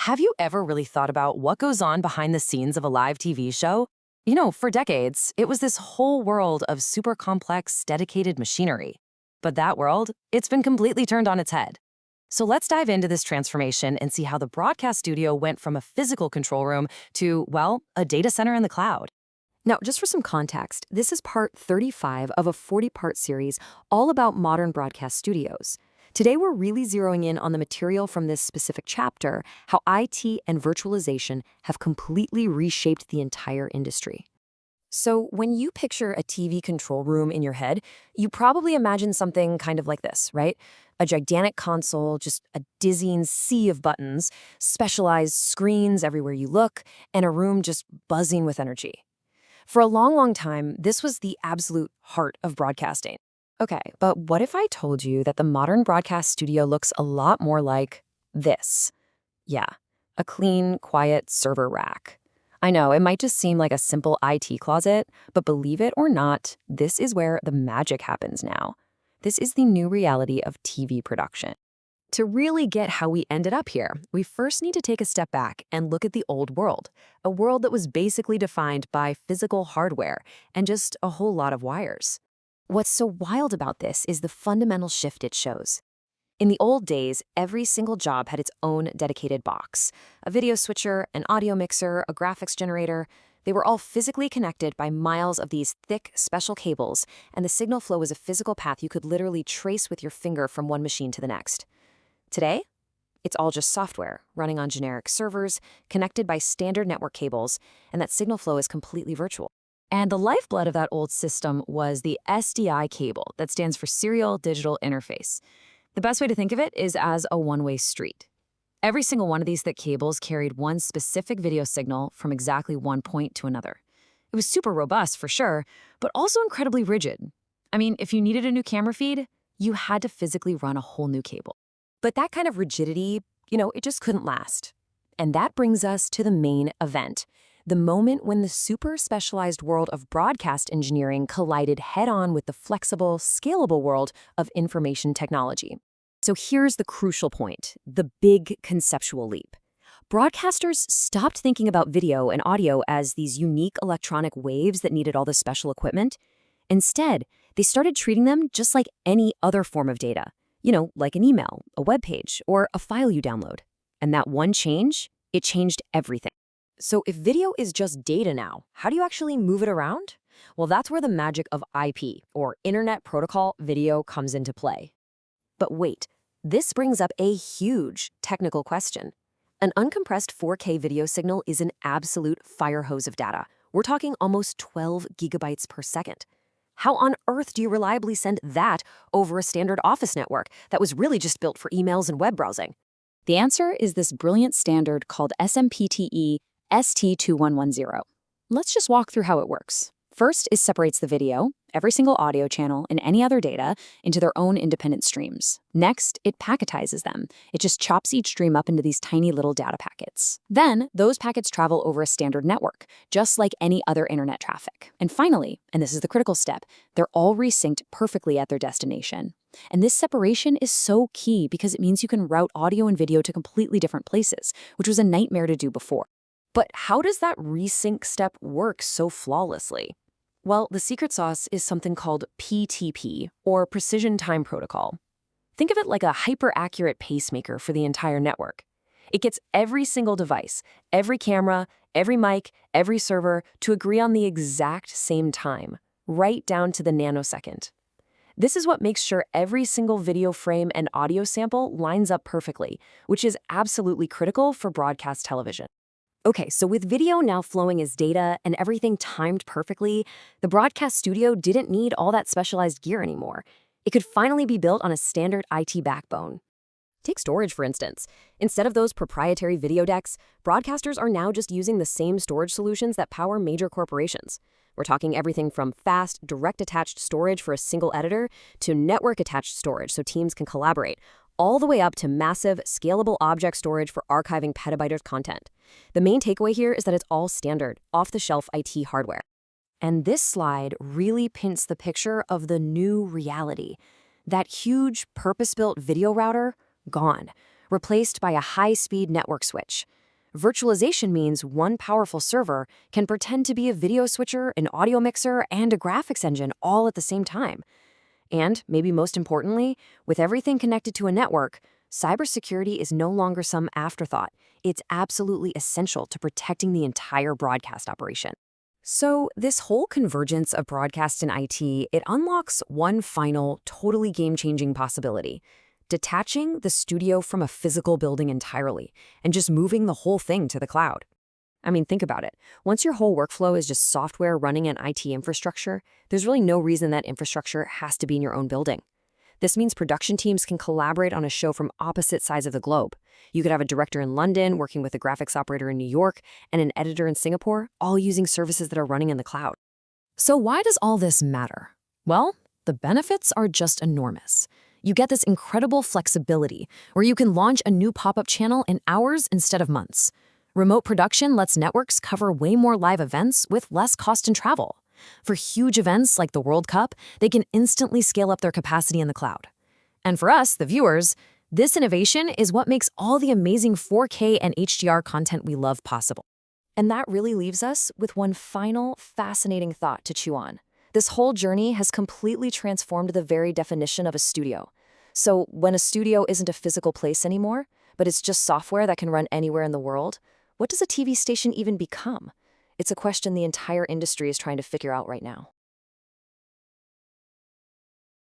Have you ever really thought about what goes on behind the scenes of a live TV show? For decades, it was this whole world of super complex, dedicated machinery. But that world, it's been completely turned on its head. So let's dive into this transformation and see how the broadcast studio went from a physical control room to, well, a data center in the cloud. Now, just for some context, this is part 35 of a 40-part series all about modern broadcast studios. Today, we're really zeroing in on the material from this specific chapter, how IT and virtualization have completely reshaped the entire industry. So when you picture a TV control room in your head, you probably imagine something kind of like this, right? A gigantic console, just a dizzying sea of buttons, specialized screens everywhere you look, and a room just buzzing with energy. For a long, long time, this was the absolute heart of broadcasting. Okay, but what if I told you that the modern broadcast studio looks a lot more like this? Yeah, a clean, quiet server rack. I know, it might just seem like a simple IT closet, but believe it or not, this is where the magic happens now. This is the new reality of TV production. To really get how we ended up here, we first need to take a step back and look at the old world, a world that was basically defined by physical hardware and just a whole lot of wires. What's so wild about this is the fundamental shift it shows. In the old days, every single job had its own dedicated box. A video switcher, an audio mixer, a graphics generator. They were all physically connected by miles of these thick, special cables, and the signal flow was a physical path you could literally trace with your finger from one machine to the next. Today, it's all just software, running on generic servers, connected by standard network cables, and that signal flow is completely virtual. And the lifeblood of that old system was the SDI cable, that stands for Serial Digital Interface. The best way to think of it is as a one-way street. Every single one of these thick cables carried one specific video signal from exactly one point to another. It was super robust, for sure, but also incredibly rigid. I mean, if you needed a new camera feed, you had to physically run a whole new cable. But that kind of rigidity, it just couldn't last. And that brings us to the main event. The moment when the super specialized world of broadcast engineering collided head-on with the flexible, scalable world of information technology. So here's the crucial point, the big conceptual leap. Broadcasters stopped thinking about video and audio as these unique electronic waves that needed all this special equipment. Instead, they started treating them just like any other form of data, like an email, a web page, or a file you download. And that one change, it changed everything. So if video is just data now, how do you actually move it around? Well, that's where the magic of IP, or Internet Protocol Video, comes into play. But wait, this brings up a huge technical question. An uncompressed 4K video signal is an absolute fire hose of data. We're talking almost 12 gigabytes per second. How on earth do you reliably send that over a standard office network that was really just built for emails and web browsing? The answer is this brilliant standard called SMPTE ST2110. Let's just walk through how it works. First, it separates the video, every single audio channel, and any other data into their own independent streams. Next, it packetizes them. It just chops each stream up into these tiny little data packets. Then, those packets travel over a standard network, just like any other internet traffic. And finally, and this is the critical step, they're all resynced perfectly at their destination. And this separation is so key because it means you can route audio and video to completely different places, which was a nightmare to do before. But how does that resync step work so flawlessly? Well, the secret sauce is something called PTP, or Precision Time Protocol. Think of it like a hyper-accurate pacemaker for the entire network. It gets every single device, every camera, every mic, every server to agree on the exact same time, right down to the nanosecond. This is what makes sure every single video frame and audio sample lines up perfectly, which is absolutely critical for broadcast television. Okay, so with video now flowing as data and everything timed perfectly, the broadcast studio didn't need all that specialized gear anymore. It could finally be built on a standard IT backbone. Take storage, for instance. Instead of those proprietary video decks, broadcasters are now just using the same storage solutions that power major corporations. We're talking everything from fast, direct-attached storage for a single editor to network-attached storage so teams can collaborate, all the way up to massive, scalable object storage for archiving petabytes of content. The main takeaway here is that it's all standard, off-the-shelf IT hardware. And this slide really paints the picture of the new reality. That huge, purpose-built video router, gone. replaced by a high-speed network switch. Virtualization means one powerful server can pretend to be a video switcher, an audio mixer, and a graphics engine all at the same time. And, maybe most importantly, with everything connected to a network, cybersecurity is no longer some afterthought. It's absolutely essential to protecting the entire broadcast operation. So, this whole convergence of broadcast and IT, it unlocks one final, totally game-changing possibility: detaching the studio from a physical building entirely and just moving the whole thing to the cloud. I mean, think about it. Once your whole workflow is just software running an IT infrastructure, there's really no reason that infrastructure has to be in your own building. This means production teams can collaborate on a show from opposite sides of the globe. You could have a director in London working with a graphics operator in New York and an editor in Singapore, all using services that are running in the cloud. So why does all this matter? Well, the benefits are just enormous. You get this incredible flexibility where you can launch a new pop-up channel in hours instead of months. Remote production lets networks cover way more live events with less cost and travel. For huge events like the World Cup, they can instantly scale up their capacity in the cloud. And for us, the viewers, this innovation is what makes all the amazing 4K and HDR content we love possible. And that really leaves us with one final, fascinating thought to chew on. This whole journey has completely transformed the very definition of a studio. So when a studio isn't a physical place anymore, but it's just software that can run anywhere in the world, what does a TV station even become? It's a question the entire industry is trying to figure out right now.